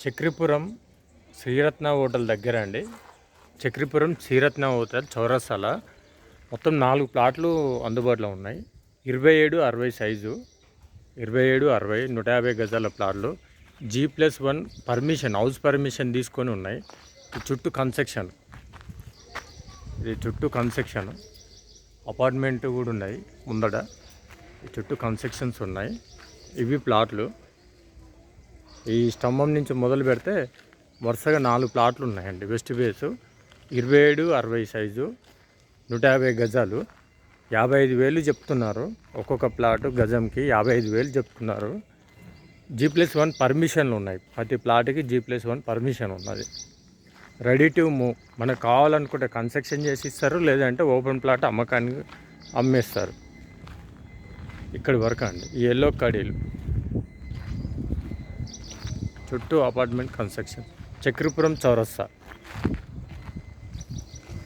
Chakripuram Sriratna hotel దగ్గర అండి. Chakripuram Sriratna hotel చౌరస్తాల మొత్తం 4 ప్లాట్లు అందుబాటులో ఉన్నాయి. 27-60 సైజు, 27-60 150 గజాల ప్లాట్లు. G+1 పర్మిషన్, హౌస్ పర్మిషన్ తీసుకొని ఉన్నాయి. చుట్టూ కన్స్ట్రక్షన్, ఇది చుట్టూ కన్స్ట్రక్షన్ అపార్ట్మెంట్ కూడా ఉన్నాయి ముందట. చుట్టూ కన్స్ట్రక్షన్స్ ఉన్నాయి. ఇవి ప్లాట్లు. ఈ స్తంభం నుంచి మొదలు పెడితే వరుసగా 4 ప్లాట్లు ఉన్నాయండి. వెస్ట్ ఫేసు 27-60 సైజు, 150 గజాలు. 55,000 చెప్తున్నారు ఒక్కొక్క ప్లాటు. గజంకి 55,000 చెప్తున్నారు. G+1 పర్మిషన్లు ఉన్నాయి. ప్రతి ప్లాట్కి G+1 పర్మిషన్ ఉన్నది. Ready to move. మనకు కావాలనుకుంటే కన్స్ట్రక్షన్ చేసి ఇస్తారు, లేదంటే ఓపెన్ ప్లాట్ అమ్మకానికి అమ్మేస్తారు. ఇక్కడి వరకు అండి. ఈ ఎల్లో కడీలు చుట్టూ అపార్ట్మెంట్ కన్స్ట్రక్షన్. చక్రిపురం చౌరస్తా.